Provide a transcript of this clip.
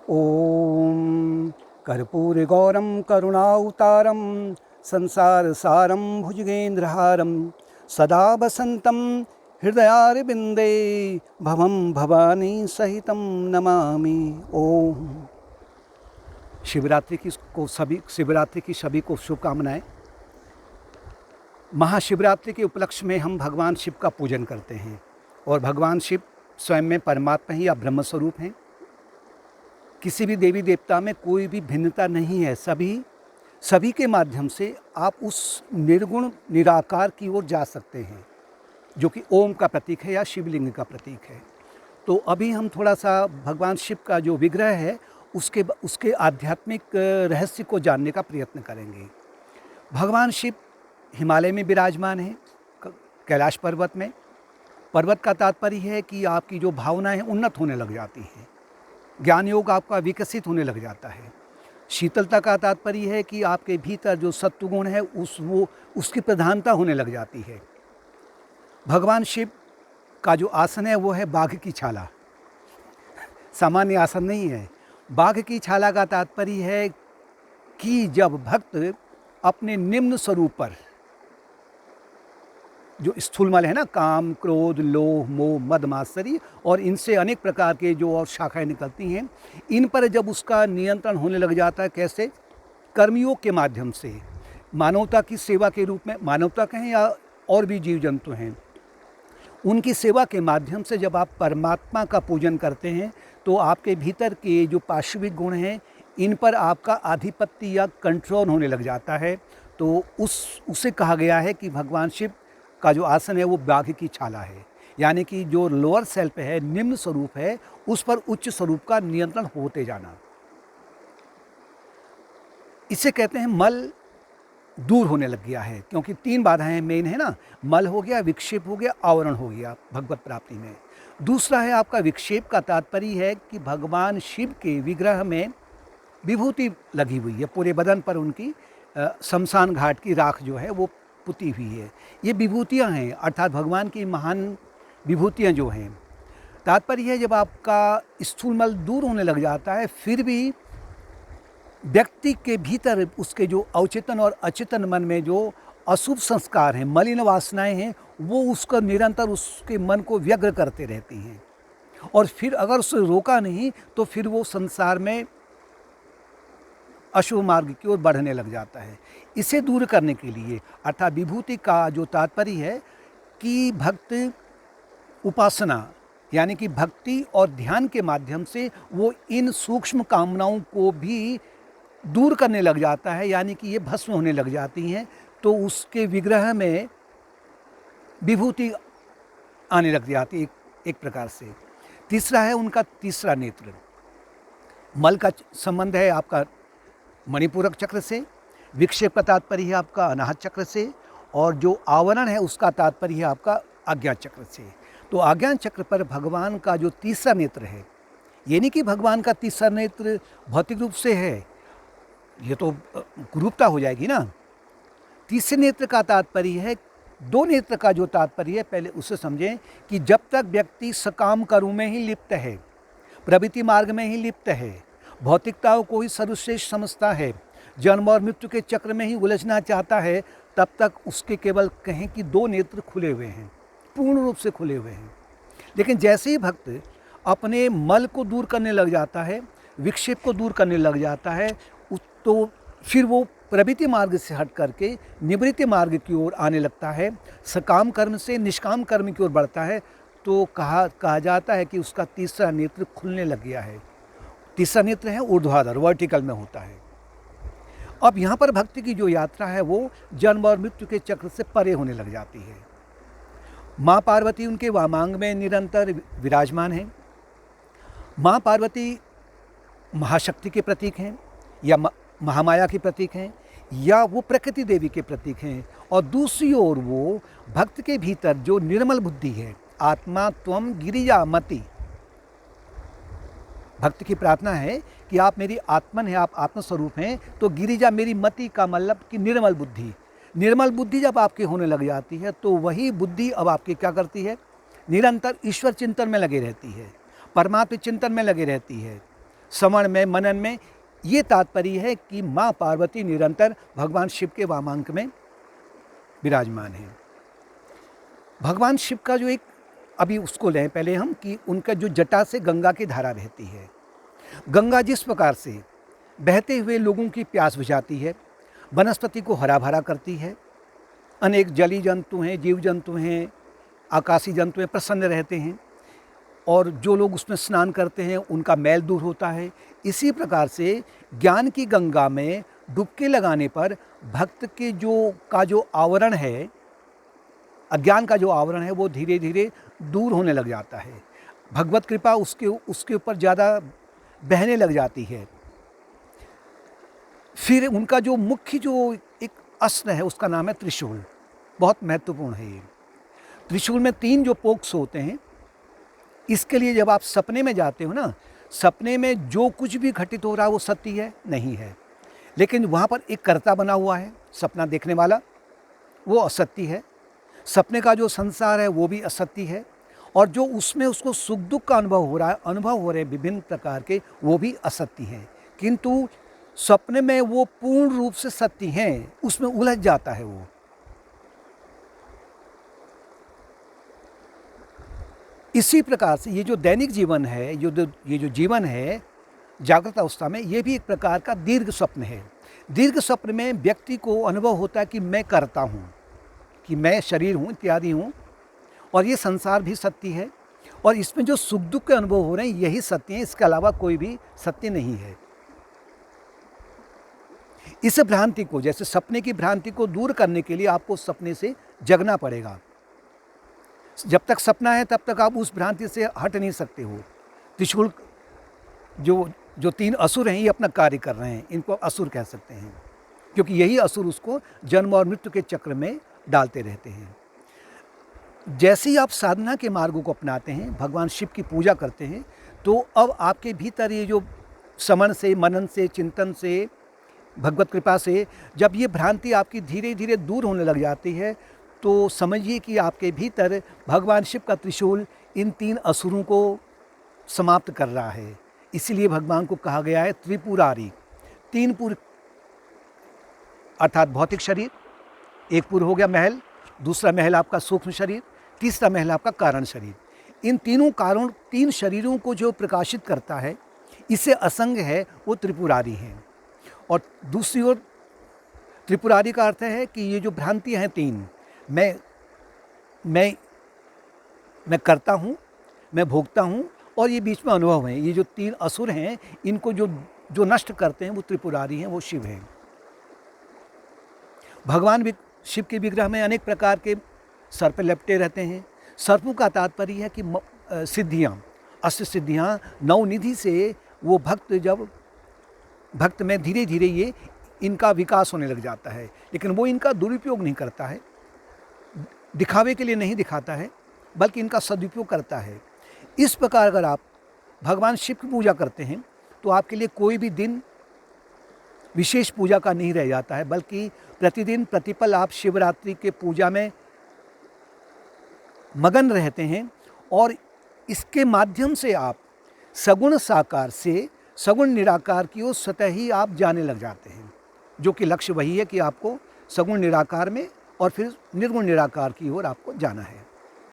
ॐ कर्पूरगौरं करुणावतारं संसारसारं भुजगेन्द्रहारं सदा वसन्तं हृदयारविन्दे भवं भवानी सहितं नमामि। ओम। शिवरात्रि की सभी को शुभकामनाएं। महाशिवरात्रि के उपलक्ष्य में हम भगवान शिव का पूजन करते हैं और भगवान शिव स्वयं में परमात्मा ही या ब्रह्म स्वरूप हैं। किसी भी देवी देवता में कोई भी भिन्नता नहीं है। सभी के माध्यम से आप उस निर्गुण निराकार की ओर जा सकते हैं, जो कि ओम का प्रतीक है या शिवलिंग का प्रतीक है। तो अभी हम थोड़ा सा भगवान शिव का जो विग्रह है उसके आध्यात्मिक रहस्य को जानने का प्रयत्न करेंगे। भगवान शिव हिमालय में विराजमान है, कैलाश पर्वत में। पर्वत का तात्पर्य है कि आपकी जो भावनाएं उन्नत होने लग जाती हैं, ज्ञान योग आपका विकसित होने लग जाता है। शीतलता का तात्पर्य है कि आपके भीतर जो सत्वगुण है उसकी प्रधानता होने लग जाती है। भगवान शिव का जो आसन है वो है बाघ की छाला। सामान्य आसन नहीं है। बाघ की छाला का तात्पर्य है कि जब भक्त अपने निम्न स्वरूप पर, जो स्थूलमल है ना, काम क्रोध लोभ मोह मद मात्सर्य और इनसे अनेक प्रकार के जो और शाखाएं निकलती हैं, इन पर जब उसका नियंत्रण होने लग जाता है। कैसे? कर्मयोग के माध्यम से, मानवता की सेवा के रूप में, मानवता कहें या और भी जीव जंतु हैं, उनकी सेवा के माध्यम से जब आप परमात्मा का पूजन करते हैं तो आपके भीतर के जो पार्श्विक गुण हैं इन पर आपका आधिपत्य या कंट्रोल होने लग जाता है। तो उसे कहा गया है कि भगवान शिव का जो आसन है वो बाघ की छाला है, यानी कि जो लोअर सेल्फ है, निम्न स्वरूप है, उस पर उच्च स्वरूप का नियंत्रण होते जाना। इसे कहते हैं मल दूर होने लग गया है, क्योंकि 3 बाधाएं मेन है ना। मल हो गया, विक्षेप हो गया, आवरण हो गया भगवत प्राप्ति में। दूसरा है आपका विक्षेप का तात्पर्य है कि भगवान शिव के विग्रह में विभूति लगी हुई है, पूरे बदन पर उनकी शमशान घाट की राख जो है वो पुती हुई है। ये विभूतियाँ हैं, अर्थात भगवान की महान विभूतियाँ जो हैं। तात्पर्य है जब आपका स्थूलमल दूर होने लग जाता है, फिर भी व्यक्ति के भीतर उसके जो अवचेतन और अचेतन मन में जो अशुभ संस्कार हैं, मलिन वासनाएं हैं, वो उसका निरंतर उसके मन को व्यग्र करते रहती हैं। और फिर अगर उसे रोका नहीं तो फिर वो संसार में अशुभ मार्ग की ओर बढ़ने लग जाता है। इसे दूर करने के लिए, अर्थात विभूति का जो तात्पर्य है कि भक्त उपासना, यानी कि भक्ति और ध्यान के माध्यम से वो इन सूक्ष्म कामनाओं को भी दूर करने लग जाता है, यानी कि ये भस्म होने लग जाती हैं। तो उसके विग्रह में विभूति आने लग जाती है एक प्रकार से। तीसरा है उनका तीसरा नेत्र। मल का संबंध है आपका मणिपूरक चक्र से, विक्षेप का तात्पर्य है आपका अनाहत चक्र से, और जो आवरण है उसका तात्पर्य है आपका आज्ञा चक्र से। तो आज्ञा चक्र पर भगवान का जो तीसरा नेत्र है, ये नहीं कि भगवान का तीसरा नेत्र भौतिक रूप से है, ये तो कुरूपता हो जाएगी ना। तीसरे नेत्र का तात्पर्य है, 2 नेत्र का जो तात्पर्य है पहले उसे समझें कि जब तक व्यक्ति सकाम कर्म में ही लिप्त है, प्रवृत्ति मार्ग में ही लिप्त है, भौतिकताओं को ही सर्वश्रेष्ठ समझता है, जन्म और मृत्यु के चक्र में ही उलझना चाहता है, तब तक उसके केवल कहें कि 2 नेत्र खुले हुए हैं, पूर्ण रूप से खुले हुए हैं। लेकिन जैसे ही भक्त अपने मल को दूर करने लग जाता है, विक्षेप को दूर करने लग जाता है, तो फिर वो प्रवृत्ति मार्ग से हट करके निवृत्ति मार्ग की ओर आने लगता है, सकाम कर्म से निष्काम कर्म की ओर बढ़ता है। तो कहा जाता है कि उसका तीसरा नेत्र खुलने लग गया है। तीसरा नेत्र है ऊर्ध्वाधर, वर्टिकल में होता है। अब यहाँ पर भक्ति की जो यात्रा है वो जन्म और मृत्यु के चक्र से परे होने लग जाती है। माँ पार्वती उनके वामांग में निरंतर विराजमान हैं। माँ पार्वती महाशक्ति के प्रतीक हैं, या महामाया के प्रतीक हैं, या वो प्रकृति देवी के प्रतीक हैं। और दूसरी ओर वो भक्त के भीतर जो निर्मल बुद्धि है, आत्मा त्वम गिरिजा मति, भक्त की प्रार्थना है कि आप मेरी आत्मन है, आप आत्मस्वरूप हैं, तो गिरिजा मेरी मति का मतलब कि निर्मल बुद्धि। निर्मल बुद्धि जब आपकी होने लग जाती है तो वही बुद्धि अब आपकी क्या करती है, निरंतर ईश्वर चिंतन में लगे रहती है, परमात्मा चिंतन में लगे रहती है, श्रवण में, मनन में। ये तात्पर्य है कि माँ पार्वती निरंतर भगवान शिव के वामांक में विराजमान है। भगवान शिव का जो एक, अभी उसको लें पहले हम, कि उनका जो जटा से गंगा की धारा बहती है, गंगा जिस प्रकार से बहते हुए लोगों की प्यास बुझाती है, वनस्पति को हरा भरा करती है, अनेक जली जंतु हैं, जीव जंतु हैं, आकाशीय जंतु हैं, प्रसन्न रहते हैं, और जो लोग उसमें स्नान करते हैं उनका मैल दूर होता है। इसी प्रकार से ज्ञान की गंगा में डुबकी लगाने पर भक्त के जो आवरण है, अज्ञान का जो आवरण है, वो धीरे धीरे दूर होने लग जाता है। भगवत कृपा उसके ऊपर ज़्यादा बहने लग जाती है। फिर उनका जो मुख्य जो एक अस्त्र है उसका नाम है त्रिशूल। बहुत महत्वपूर्ण है ये। त्रिशूल में 3 जो पोक्स होते हैं। इसके लिए जब आप सपने में जाते हो ना, सपने में जो कुछ भी घटित हो रहा है वो सत्य है नहीं है, लेकिन वहाँ पर एक कर्ता बना हुआ है, सपना देखने वाला, वो असत्य है। सपने का जो संसार है वो भी असत्य है, और जो उसमें उसको सुख दुख का अनुभव हो रहे हैं विभिन्न प्रकार के, वो भी असत्य हैं। किंतु सपने में वो पूर्ण रूप से सत्य हैं, उसमें उलझ जाता है वो। इसी प्रकार से ये जो दैनिक जीवन है, ये जो जीवन है जागृत अवस्था में, ये भी एक प्रकार का दीर्घ स्वप्न है। दीर्घ स्वप्न में व्यक्ति को अनुभव होता है कि मैं करता हूँ, कि मैं शरीर हूँ, इत्यादि हूँ, और ये संसार भी सत्य है, और इसमें जो सुख दुख के अनुभव हो रहे हैं यही सत्य है, इसके अलावा कोई भी सत्य नहीं है। इस भ्रांति को, जैसे सपने की भ्रांति को दूर करने के लिए आपको सपने से जगना पड़ेगा। जब तक सपना है तब तक आप उस भ्रांति से हट नहीं सकते हो। त्रिशूल जो 3 असुर हैं ये अपना कार्य कर रहे हैं, इनको असुर कह सकते हैं, क्योंकि यही असुर उसको जन्म और मृत्यु के चक्र में डालते रहते हैं। जैसे ही आप साधना के मार्गों को अपनाते हैं, भगवान शिव की पूजा करते हैं, तो अब आपके भीतर ये जो समन से, मनन से, चिंतन से, भगवत कृपा से जब ये भ्रांति आपकी धीरे धीरे दूर होने लग जाती है, तो समझिए कि आपके भीतर भगवान शिव का त्रिशूल इन 3 असुरों को समाप्त कर रहा है। इसीलिए भगवान को कहा गया है त्रिपुरारी। 3 पुर अर्थात भौतिक शरीर, एक पुर हो गया महल, दूसरा महल आपका सूक्ष्म शरीर, तीसरा महल आपका कारण शरीर। इन 3 शरीरों को जो प्रकाशित करता है, इससे असंग है, वो त्रिपुरारी हैं। और दूसरी ओर त्रिपुरारी का अर्थ है कि ये जो भ्रांतियाँ हैं 3, मैं करता हूँ, मैं भोगता हूँ, और ये बीच में अनुभव हैं। ये जो 3 असुर हैं, इनको जो नष्ट करते हैं वो त्रिपुरारी हैं, वो शिव हैं। भगवान शिव के विग्रह में अनेक प्रकार के सर्प लिपटे रहते हैं। सर्पों का तात्पर्य है कि सिद्धियाँ, अष्ट सिद्धियाँ, नवनिधि से वो भक्त में धीरे धीरे ये इनका विकास होने लग जाता है, लेकिन वो इनका दुरुपयोग नहीं करता है, दिखावे के लिए नहीं दिखाता है, बल्कि इनका सदुपयोग करता है। इस प्रकार अगर आप भगवान शिव की पूजा करते हैं तो आपके लिए कोई भी दिन विशेष पूजा का नहीं रह जाता है, बल्कि प्रतिदिन प्रतिपल आप शिवरात्रि के पूजा में मगन रहते हैं, और इसके माध्यम से आप सगुण साकार से सगुण निराकार की ओर स्वतः ही आप जाने लग जाते हैं, जो कि लक्ष्य वही है कि आपको सगुण निराकार में और फिर निर्गुण निराकार की ओर आपको जाना है।